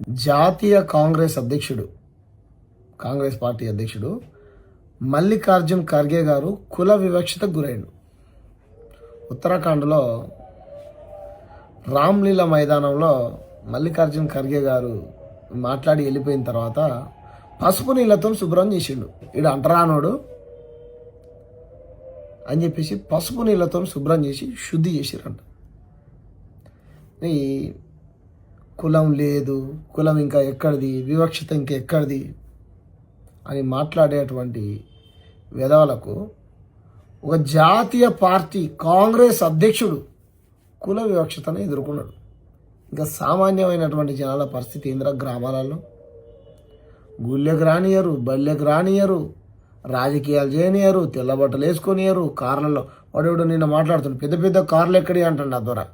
జాతీయ కాంగ్రెస్ పార్టీ అధ్యక్షుడు మల్లికార్జున్ ఖర్గే గారు కుల వివక్షతకు గురైండు. ఉత్తరాఖండ్లో రామ్లీలా మైదానంలో మల్లికార్జున్ ఖర్గే గారు మాట్లాడి వెళ్ళిపోయిన తర్వాత పసుపు నీళ్ళతో శుభ్రం చేసిండు. ఈడు అంటరానోడు అని చెప్పేసి పసుపు నీళ్ళతో శుభ్రం చేసి శుద్ధి చేసిరంట. ఈ కులం లేదు, కులం ఇంకా ఎక్కడిది, వివక్షత ఇంకా ఎక్కడిది అని మాట్లాడేటువంటి విధవలకు ఒక జాతీయ పార్టీ కాంగ్రెస్ అధ్యక్షుడు కుల వివక్షతను ఎదుర్కొన్నాడు. ఇంకా సామాన్యమైనటువంటి జనాల పరిస్థితి ఏంద్ర గ్రామాలలో గుళ్ళెకు రానియరు, బళ్ళెకు రానియరు, రాజకీయాలు చేయనియరు, తెల్లబట్టలు వేసుకొనియరు, కార్లలో వాడు నిన్న మాట్లాడుతున్నాడు. పెద్ద పెద్ద కార్లు ఎక్కడి అంటాడు నా ద్వారా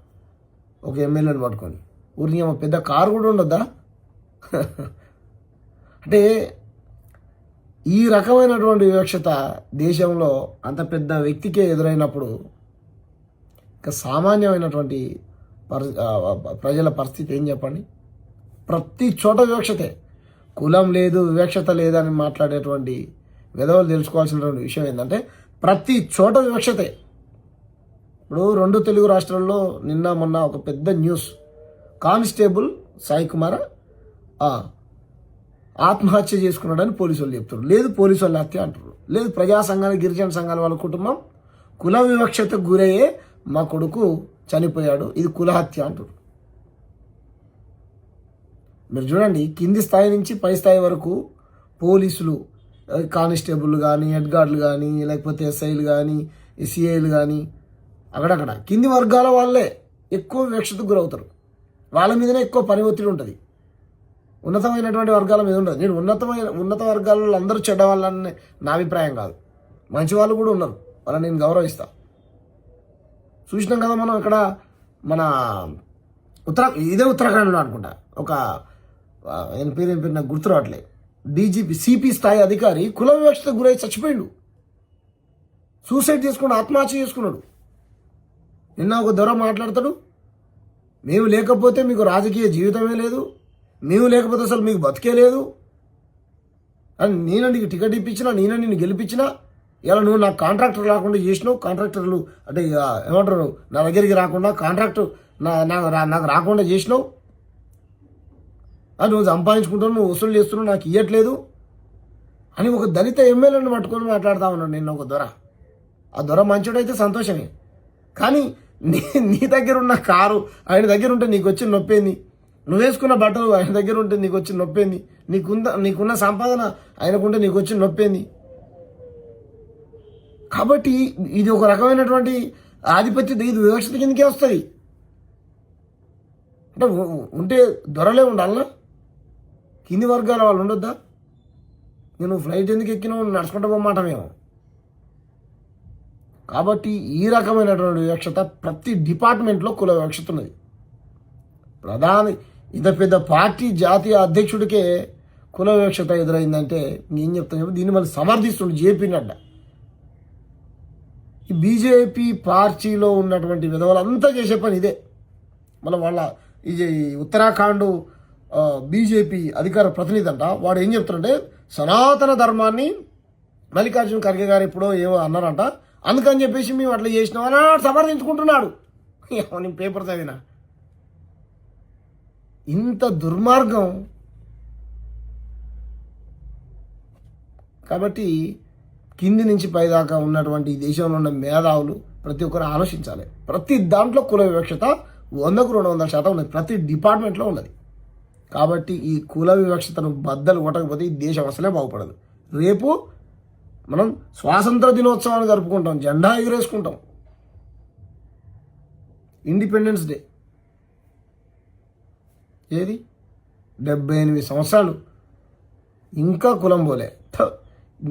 ఒక ఎమ్మెల్యేని పట్టుకొని. ఊరికి పెద్ద కారు కూడా ఉండొద్దా? అంటే ఈ రకమైనటువంటి వివక్షత దేశంలో అంత పెద్ద వ్యక్తికే ఎదురైనప్పుడు ఇంకా సామాన్యమైనటువంటి ప్రజల పరిస్థితి ఏం చెప్పండి? ప్రతి చోట వివక్షతే. కులం లేదు, వివక్షత లేదని మాట్లాడేటువంటి విధవలు తెలుసుకోవాల్సినటువంటి విషయం ఏంటంటే ప్రతి చోట వివక్షతే. ఇప్పుడు 2 తెలుగు రాష్ట్రాల్లో నిన్న మొన్న ఒక పెద్ద న్యూస్, కానిస్టేబుల్ సాయి కుమార్ ఆత్మహత్య చేసుకున్నాడని పోలీసు వాళ్ళు చెప్తారు. లేదు పోలీసు వాళ్ళు హత్య అంటారు. లేదు ప్రజా సంఘాలు, గిరిజన సంఘాల వాళ్ళ కుటుంబం కుల వివక్షతకు గురయ్యే మా కొడుకు చనిపోయాడు, ఇది కుల హత్య అంటారు. మీరు చూడండి, కింది స్థాయి నుంచి పై స్థాయి వరకు పోలీసులు, కానిస్టేబుల్ కానీ, హెడ్ గార్డులు కానీ, లేకపోతే ఎస్ఐలు కానీ, సిఐలు కానీ, అక్కడక్కడ కింది వర్గాల వాళ్ళే ఎక్కువ వివక్షతకు గురవుతారు. వాళ్ళ మీదనే ఎక్కువ పని ఒత్తిడి ఉంటుంది. ఉన్నతమైనటువంటి వర్గాల మీద ఉండదు. నేను ఉన్నత వర్గాలలో అందరూ చెడ్డ వాళ్ళని నా అభిప్రాయం కాదు. మంచి వాళ్ళు కూడా ఉన్నారు, వాళ్ళని నేను గౌరవిస్తా. చూసినాం కదా మనం ఇక్కడ మన ఇదే ఉత్తరాఖండ్లో అనుకుంటా ఒక ఏం పేరు నాకు గుర్తు రావట్లే, డీజీపీ సిపి స్థాయి అధికారి కుల వివక్షతకు గురై చచ్చిపోయిండు. సూసైడ్ చేసుకున్నాడు, ఆత్మహత్య చేసుకున్నాడు. నిన్న ఒక దొర మాట్లాడతాడు, మేము లేకపోతే మీకు రాజకీయ జీవితమే లేదు, మేము లేకపోతే అసలు మీకు బతికే లేదు అని. నేను నీకు టికెట్ ఇప్పించినా, నేనే నిన్ను గెలిపించినా, ఇలా నువ్వు నాకు కాంట్రాక్టర్ రాకుండా చేసినావు. కాంట్రాక్టర్లు అంటే ఏమంటారు, నా దగ్గరికి రాకుండా కాంట్రాక్టర్ నాకు రాకుండా చేసినావు అని నువ్వు సంపాదించుకుంటావు, నువ్వు వసూలు చేస్తున్నావు, నాకు ఇవ్వట్లేదు అని ఒక దళిత ఎమ్మెల్యేని పట్టుకొని మాట్లాడుతూ ఉన్నాడు నిన్న ఒక దొర. ఆ దొర మంచోడైతే సంతోషమే, కానీ నీ దగ్గర ఉన్న కారు ఆయన దగ్గర ఉంటే నీకు వచ్చి నొప్పేంది? నువ్వు వేసుకున్న బట్టలు ఆయన దగ్గర ఉంటే నీకు వచ్చి నొప్పేంది? నీకున్న సంపాదన ఆయనకుంటే నీకు వచ్చి నొప్పేంది? కాబట్టి ఇది ఒక రకమైనటువంటి ఆధిపత్య, ఇది వివక్షత కిందకే వస్తుంది. అంటే ఉంటే దొరలే ఉండాలనా? కింది వర్గాల వాళ్ళు ఉండొద్దా? నేను ఫ్లైట్ ఎందుకు ఎక్కినావు, నడుచుకుంటా పోమాటమేమో. కాబట్టి ఈ రకమైనటువంటి వివక్షత ప్రతి డిపార్ట్మెంట్లో కుల వివక్షత ఉన్నది. ఇంత పెద్ద పార్టీ జాతీయ అధ్యక్షుడికే కుల వివక్షత ఎదురైందంటే నేను చెప్తాను. దీన్ని మళ్ళీ సమర్థిస్తుండే జేపీ నడ్డా. ఈ బీజేపీ పార్టీలో ఉన్నటువంటి విధవలంతా చేసే పని ఇదే. మళ్ళీ వాళ్ళ ఇది ఉత్తరాఖండ్ బీజేపీ అధికార ప్రతినిధి అంట, వాడు ఏం చెప్తాడంటే సనాతన ధర్మాన్ని మల్లికార్జున ఖర్గే గారు ఎప్పుడో ఏవో అన్నారంట, అందుకని చెప్పేసి మేము అట్లా చేసినాం అని సమర్థించుకుంటున్నాడు. నేను పేపర్ చదివినా. ఇంత దుర్మార్గం. కాబట్టి కింది నుంచి పైదాకా ఉన్నటువంటి ఈ దేశంలో ఉన్న మేధావులు ప్రతి ఒక్కరు ఆలోచించాలి. ప్రతి దాంట్లో కుల వివక్షత 100కు 200% ఉన్నది, ప్రతి డిపార్ట్మెంట్లో ఉన్నది. కాబట్టి ఈ కుల వివక్షతను బద్దలు కొట్టకపోతే ఈ దేశం అసలే బాగుపడదు. రేపు మనం స్వాతంత్ర దినోత్సవాన్ని జరుపుకుంటాం, జెండా ఎగురేసుకుంటాం, ఇండిపెండెన్స్ డే. ఏది 78 సంవత్సరాలు ఇంకా కులం పోలే.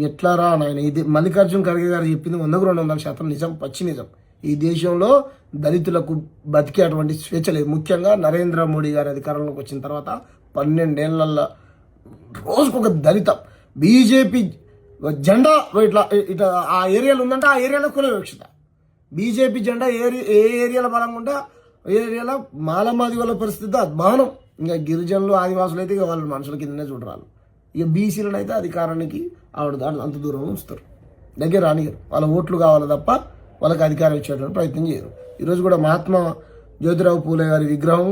ఎట్లారా నాయన? ఇది మల్లికార్జున ఖర్గే గారు చెప్పింది 100కు 200% నిజం, పచ్చి నిజం. ఈ దేశంలో దళితులకు బతికేటువంటి స్వేచ్ఛ లేదు. ముఖ్యంగా నరేంద్ర మోడీ గారి అధికారంలోకి వచ్చిన తర్వాత 12 ఏళ్లలో రోజుకొక దళిత బీజేపీ జెండా ఇట్లా ఆ ఏరియాలో ఉందంటే ఆ ఏరియాలో కుల వివక్షత. బీజేపీ జెండా ఏ ఏరియాలో బలంగా ఉంటే ఏ ఏరియాలో మాలమాది వాళ్ళ పరిస్థితి అద్భావనం. ఇంకా గిరిజనులు ఆదివాసులు అయితే ఇక వాళ్ళ మనుషుల కిందనే చూడరాలు. ఇక బీసీలను అయితే అధికారానికి ఆవిడ దాని అంత దూరం ఉంచుతారు, దగ్గర రానియరు. వాళ్ళ ఓట్లు కావాలి తప్ప వాళ్ళకి అధికారం ఇచ్చేటువంటి ప్రయత్నం చేయరు. ఈరోజు కూడా మహాత్మా జ్యోతిరావు పూలే గారి విగ్రహం,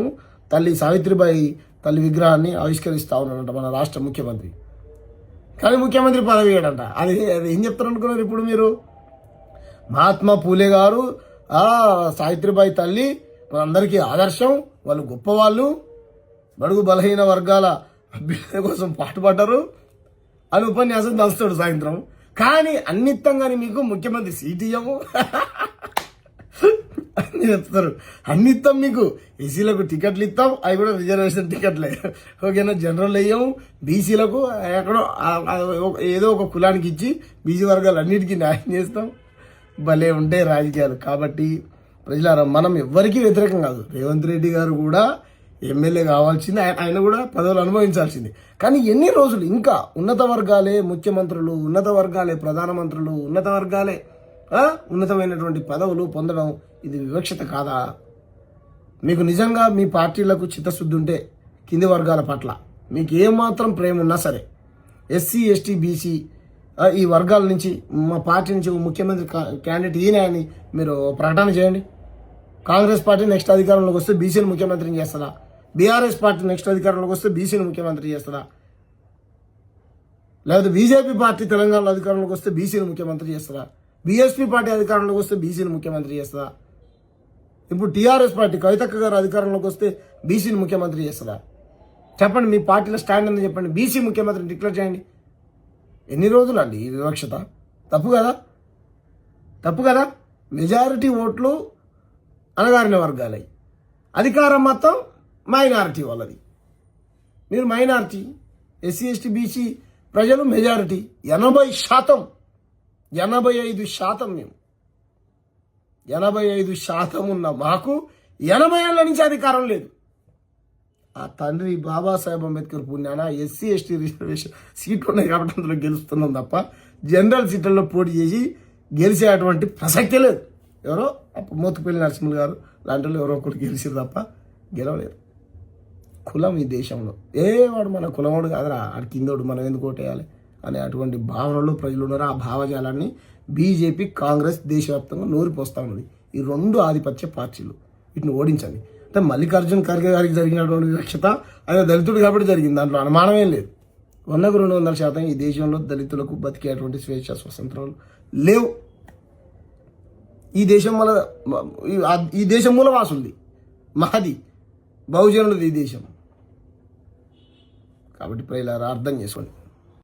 తల్లి సావిత్రిబాయి తల్లి విగ్రహాన్ని ఆవిష్కరిస్తూ ఉన్నాడంట మన రాష్ట్ర ముఖ్యమంత్రి. కానీ ముఖ్యమంత్రి పదవి ఇవ్వడంట. అది ఏం చెప్తారు అనుకున్నారు ఇప్పుడు మీరు? మహాత్మా పూలే గారు సావిత్రిబాయి తల్లి అందరికీ ఆదర్శం, వాళ్ళు గొప్పవాళ్ళు, బడుగు బలహీన వర్గాల అభ్యున్నతి కోసం పాటుపడ్డారు అని ఉపన్యాసం దంచుతాడు సాయంత్రం. కానీ అన్నిత్తంగాని మీకు ముఖ్యమంత్రి సీట్ ఇయ్యము అని చెప్తారు. అన్నిత్తం మీకు ఎస్సీలకు టికెట్లు ఇస్తాం, అవి కూడా రిజర్వేషన్ టికెట్లే, ఓకేనా. జనరల్ అయ్యాము, బీసీలకు ఎక్కడో ఏదో ఒక కులానికి ఇచ్చి బీసీ వర్గాలు అన్నిటికీ న్యాయం చేస్తాం. భలే ఉంటే రాజకీయాలు. కాబట్టి ప్రజలారా, మనం ఎవ్వరికీ వ్యతిరేకం కాదు. రేవంత్ రెడ్డి గారు కూడా ఎమ్మెల్యే కావాల్సింది, ఆయన కూడా పదవులు అనుభవించాల్సింది. కానీ ఎన్ని రోజులు ఇంకా ఉన్నత వర్గాలే ముఖ్యమంత్రులు, ఉన్నత వర్గాలే ప్రధానమంత్రులు, ఉన్నత వర్గాలే ఉన్నతమైనటువంటి పదవులు పొందడం, ఇది వివక్షత కాదా? మీకు నిజంగా మీ పార్టీలకు చిత్తశుద్ధి ఉంటే కింది వర్గాల పట్ల మీకు ఏమాత్రం ప్రేమ ఉన్నా సరే, ఎస్సీ ఎస్టీ బీసీ ఈ వర్గాల నుంచి మా పార్టీ నుంచి ముఖ్యమంత్రి క్యాండిడేట్ ఈయన అని మీరు ప్రకటన చేయండి. కాంగ్రెస్ పార్టీ నెక్స్ట్ అధికారంలోకి వస్తే బీసీని ముఖ్యమంత్రిని చేస్తుందా? బీఆర్ఎస్ పార్టీ నెక్స్ట్ అధికారంలోకి వస్తే బీసీని ముఖ్యమంత్రి చేస్తుందా? లేకపోతే బీజేపీ పార్టీ తెలంగాణలో అధికారంలోకి వస్తే బీసీని ముఖ్యమంత్రి చేస్తుందా? బీఎస్పీ పార్టీ అధికారంలోకి వస్తే బీసీని ముఖ్యమంత్రి చేస్తుందా? ఇప్పుడు టీఆర్ఎస్ పార్టీ కవితక్క గారు అధికారంలోకి వస్తే బీసీని ముఖ్యమంత్రి చేస్తుందా? చెప్పండి, మీ పార్టీలో స్టాండ్ అని చెప్పండి. బీసీ ముఖ్యమంత్రిని డిక్లేర్ చేయండి. ఎన్ని రోజులు అండి ఈ వివక్షత? తప్పు కదా, తప్పు కదా. మెజారిటీ ఓట్లు అణగారిన వర్గాలై, అధికారం మొత్తం మైనారిటీ వాళ్ళది. మీరు మైనారిటీ, ఎస్సీ ఎస్టీ బీసీ ప్రజలు మెజారిటీ. 80%, 85% మేము. 85% ఉన్న మాకు 80 ఏళ్ల నుంచి అధికారం లేదు. ఆ తండ్రి బాబాసాహెబ్ అంబేద్కర్ పుణ్యాన ఎస్సీ ఎస్టీ రిజర్వేషన్ సీట్లు ఉన్నాయి కాబట్టి అందులో గెలుస్తున్నాం తప్ప జనరల్ సీట్లలో పోటీ చేసి గెలిచేటువంటి ప్రసక్తే లేదు. ఎవరో మోతుపల్లి నరసింహులు గారు లాంటి వాళ్ళు ఎవరో ఒకటి గెలిచారు తప్ప గెలవలేరు. కులం ఈ దేశంలో వాడు మన కులమోడు కాదురా, ఆడి కిందోడు, మనం ఎందుకు ఓటేయాలి అనే అటువంటి భావనలు ప్రజలు ఉన్నారు. ఆ భావజాలాన్ని బీజేపీ కాంగ్రెస్ దేశవ్యాప్తంగా నూరిపోస్తూ ఉన్నది. ఈ రెండు ఆధిపత్య పార్టీలు, వీటిని ఓడించండి. అంటే మల్లికార్జున ఖర్గే గారికి జరిగినటువంటి వివక్షత ఆయన దళితుడు కాబట్టి జరిగింది, దాంట్లో అనుమానమేం లేదు. 100కు 200% ఈ దేశంలో దళితులకు బతికేటువంటి స్వేచ్ఛ స్వతంత్రాలు లేవు. ఈ దేశం మూలవాసుంది, మాది బహుజనులది ఈ దేశం. కాబట్టి ప్రజలారా అర్థం చేసుకోండి.